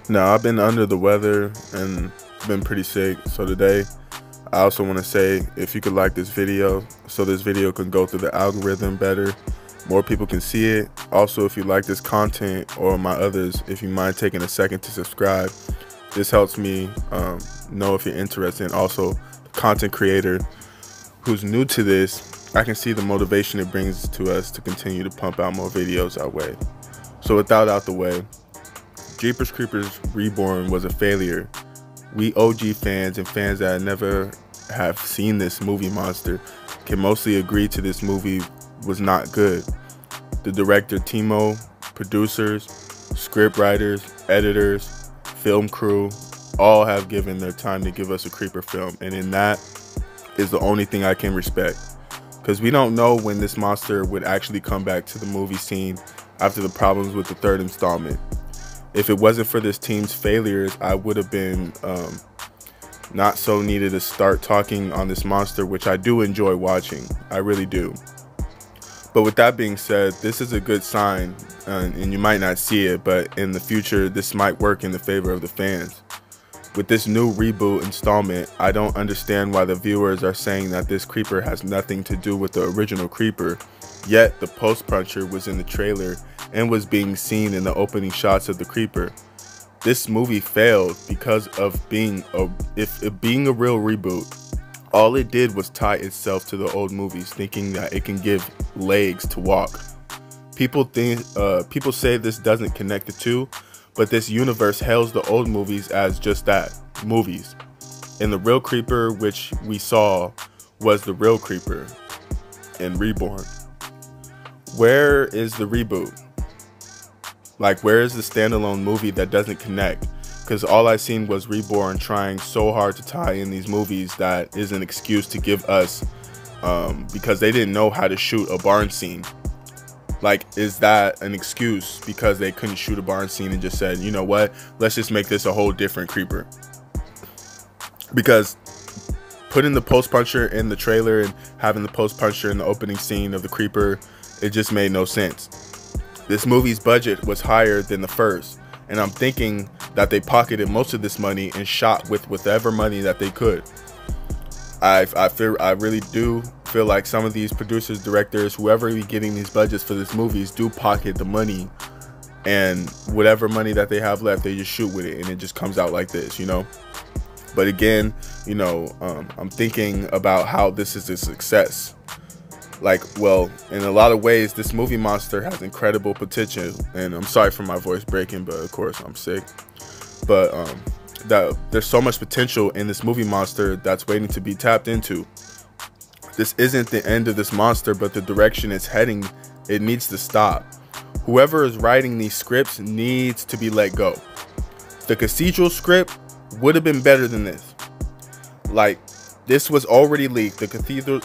No, I've been under the weather and been pretty sick. So today, I also want to say if you could like this video so this video can go through the algorithm better, more people can see it. Also, if you like this content or my others, if you mind taking a second to subscribe, this helps me know if you're interested. And also, the content creator who's new to this, I can see the motivation it brings to us to continue to pump out more videos our way. So with that out the way, Jeepers Creepers Reborn was a failure. We OG fans and fans that never have seen this movie monster can mostly agree to this movie was not good. The director Timo, producers, script writers, editors, film crew, all have given their time to give us a creeper film, and in that is the only thing I can respect, because we don't know when this monster would actually come back to the movie scene after the problems with the third installment. If it wasn't for this team's failures, I would have been not so needed to start talking on this monster, which I do enjoy watching. I really do. But with that being said, this is a good sign, and you might not see it, but in the future, this might work in the favor of the fans. With this new reboot installment, I don't understand why the viewers are saying that this creeper has nothing to do with the original creeper, yet the post puncher was in the trailer and was being seen in the opening shots of the creeper. This movie failed because of being a real reboot. All it did was tie itself to the old movies, thinking that it can give legs to walk. People say this doesn't connect the two, but this universe hails the old movies as just that, movies. And the real creeper, which we saw, was the real creeper in Reborn. Where is the reboot? Like, where is the standalone movie that doesn't connect? Because all I seen was Reborn trying so hard to tie in these movies that is an excuse to give us, because they didn't know how to shoot a barn scene. Like, is that an excuse because they couldn't shoot a barn scene and just said, you know what, let's just make this a whole different creeper? Because putting the post puncher in the trailer and having the post puncher in the opening scene of the creeper, it just made no sense. This movie's budget was higher than the first, and I'm thinking that they pocketed most of this money and shot with whatever money that they could. I really do feel like some of these producers, directors, whoever be getting these budgets for these movies do pocket the money, and whatever money that they have left, they just shoot with it, and it just comes out like this, you know. But again, you know, I'm thinking about how this is a success. Like, well, in a lot of ways, this movie monster has incredible potential, and I'm sorry for my voice breaking, but of course I'm sick. But there's so much potential in this movie monster that's waiting to be tapped into. This isn't the end of this monster, but the direction it's heading, it needs to stop. Whoever is writing these scripts needs to be let go. The Cathedral script would have been better than this. Like, this was already leaked. The Cathedral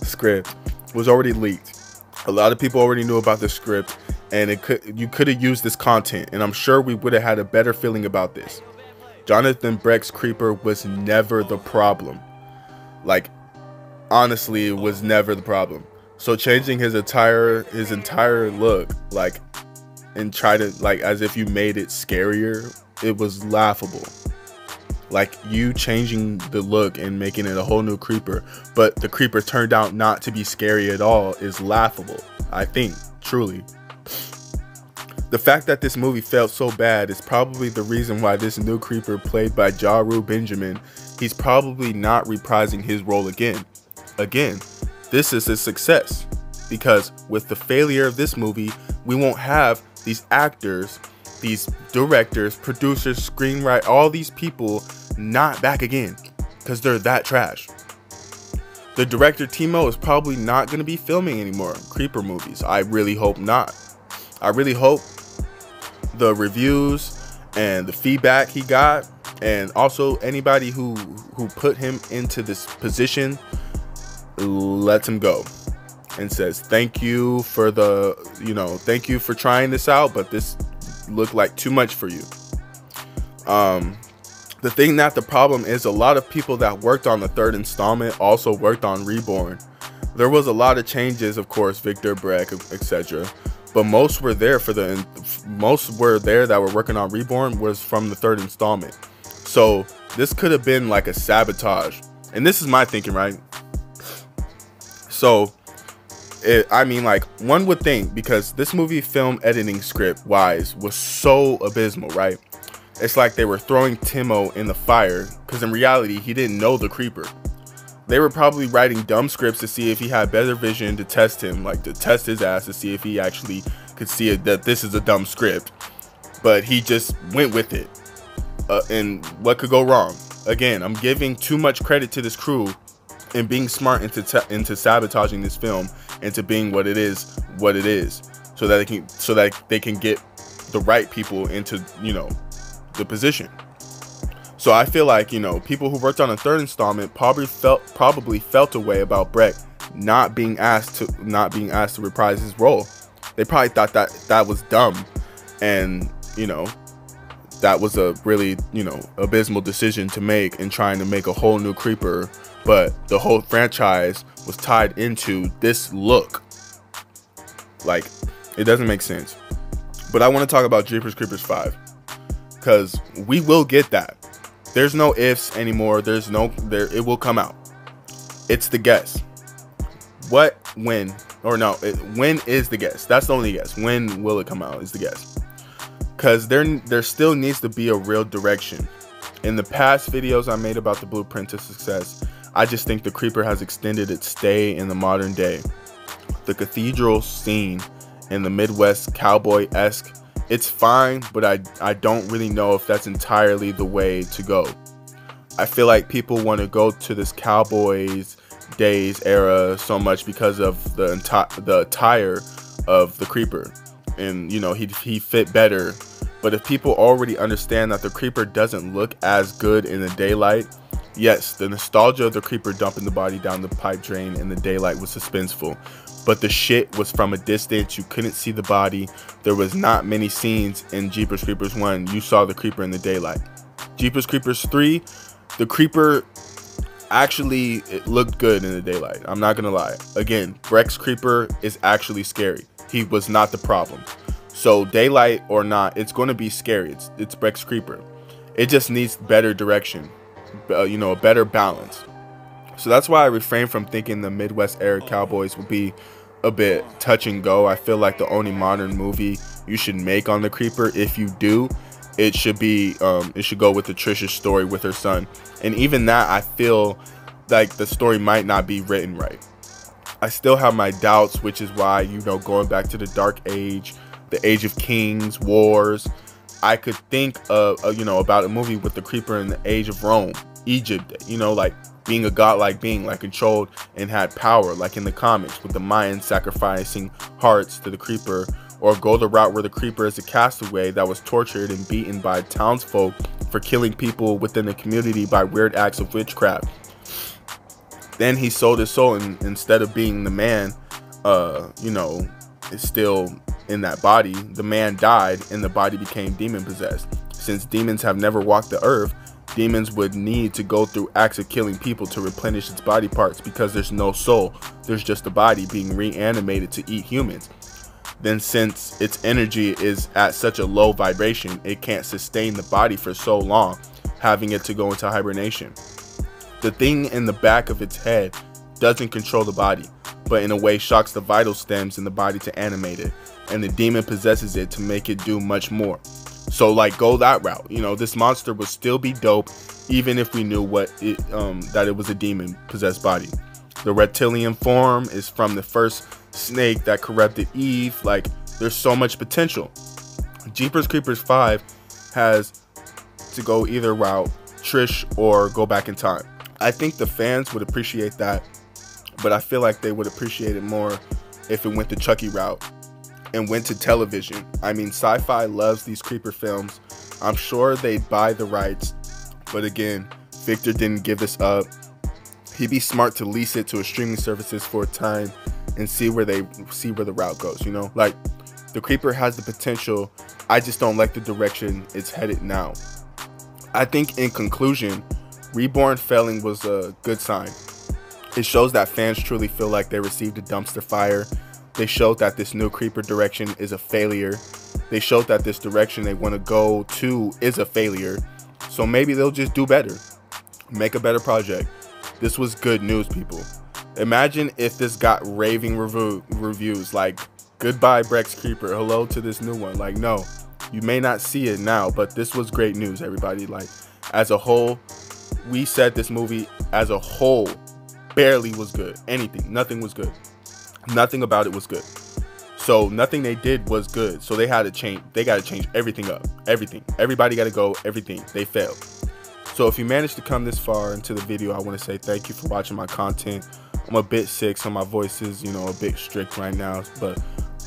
script was already leaked. A lot of people already knew about this script, and you could have used this content, and I'm sure we would have had a better feeling about this. Jonathan Breck's creeper was never the problem. Like, honestly, it was never the problem. So changing his entire look, like, and try to, like, as if you made it scarier, it was laughable. Like, you changing the look and making it a whole new creeper, but the creeper turned out not to be scary at all, is laughable, I think, truly. The fact that this movie felt so bad is probably the reason why this new creeper, played by Jaru Benjamin, he's probably not reprising his role again. Again, this is a success, because with the failure of this movie, we won't have these actors, these directors, producers, screenwriters, all these people not back again, because they're that trash. The director Timo is probably not going to be filming anymore creeper movies. I really hope not. I really hope the reviews and the feedback he got, and also anybody who put him into this position, lets him go and says thank you for thank you for trying this out, but this looked like too much for you. The thing that the problem is, a lot of people that worked on the third installment also worked on Reborn. There was a lot of changes, of course, Victor Breck, etc. but most were there that were working on Reborn was from the third installment. So this could have been like a sabotage, and this is my thinking, right? So I mean, like, one would think, because this movie film editing script wise was so abysmal, right? It's like they were throwing Timo in the fire, because in reality he didn't know the creeper. They were probably writing dumb scripts to see if he had better vision, to test him, like to test his ass to see if he actually could see it, that this is a dumb script. But he just went with it. And what could go wrong? Again, I'm giving too much credit to this crew and being smart into sabotaging this film into being what it is, so that they can get the right people into, you know, the position. So I feel like, you know, people who worked on the third installment probably felt a way about Brett not being asked to reprise his role. They probably thought that was dumb, and, you know, that was a really, you know, abysmal decision to make in trying to make a whole new creeper, but the whole franchise was tied into this look. Like, it doesn't make sense. But I want to talk about Jeepers Creepers 5, because we will get that. There's no ifs anymore. It will come out. It's the guess. What, when, or no, when is the guess? That's the only guess. When will it come out is the guess. Because there still needs to be a real direction. In the past videos I made about the blueprint to success, I just think the creeper has extended its stay in the modern day. The cathedral scene in the Midwest cowboy-esque, it's fine, but I don't really know if that's entirely the way to go. I feel like people want to go to this Cowboys days era so much because of the attire of the creeper, and, you know, he fit better. But if people already understand that the creeper doesn't look as good in the daylight, yes, the nostalgia of the creeper dumping the body down the pipe drain in the daylight was suspenseful, but the shit was from a distance. You couldn't see the body. There was not many scenes in Jeepers Creepers 1 you saw the creeper in the daylight. Jeepers Creepers 3, the creeper actually, it looked good in the daylight. I'm not gonna lie. Again, Breck's creeper is actually scary. He was not the problem. So daylight or not, it's going to be scary. It's Breck's creeper. It just needs better direction, you know, a better balance. So that's why I refrain from thinking the Midwest era Cowboys will be a bit touch and go. I feel like the only modern movie you should make on the creeper, if you do, it should be it should go with Trish's story with her son. And even that, I feel like the story might not be written right. I still have my doubts, which is why, you know, going back to the Dark Age, the Age of Kings, Wars, I could think of, you know, about a movie with the creeper in the age of Rome, Egypt, you know, like being a godlike being, like controlled and had power, like in the comics, with the Mayans sacrificing hearts to the creeper, or go the route where the creeper is a castaway that was tortured and beaten by townsfolk for killing people within the community by weird acts of witchcraft. Then he sold his soul, and instead of being the man, you know, is still in that body, the man died and the body became demon possessed. Since demons have never walked the earth, demons would need to go through acts of killing people to replenish its body parts, because there's no soul, there's just a body being reanimated to eat humans. Then since its energy is at such a low vibration, it can't sustain the body for so long, having it to go into hibernation. The thing in the back of its head doesn't control the body, but in a way shocks the vital stems in the body to animate it, and the demon possesses it to make it do much more. So, like, go that route. You know, this monster would still be dope even if we knew that it was a demon possessed body. The reptilian form is from the first snake that corrupted Eve. Like, there's so much potential. Jeepers Creepers 5 has to go either route, Trish or go back in time. I think the fans would appreciate that, but I feel like they would appreciate it more if it went the Chucky route and went to television. I mean, sci-fi loves these creeper films. I'm sure they'd buy the rights, but again, Victor didn't give this up. He'd be smart to lease it to a streaming services for a time and see where the route goes, you know? Like, the creeper has the potential. I just don't like the direction it's headed now. I think in conclusion, Reborn failing was a good sign. It shows that fans truly feel like they received a dumpster fire. They showed that this new creeper direction is a failure. They showed that this direction they want to go to is a failure. So maybe they'll just do better. Make a better project. This was good news, people. Imagine if this got raving reviews like, goodbye Brex Creeper, hello to this new one. Like, no, you may not see it now, but this was great news, everybody. Like, as a whole, we said this movie as a whole barely was good. Nothing was good. Nothing about it was good. So nothing they did was good. So they had to change. They got to change everything up. Everything. Everybody got to go. Everything. They failed. So if you managed to come this far into the video, I want to say thank you for watching my content. I'm a bit sick, so my voice is, a bit strict right now. But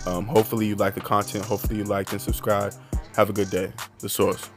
hopefully you like the content. Hopefully you liked and subscribed. Have a good day. The Source.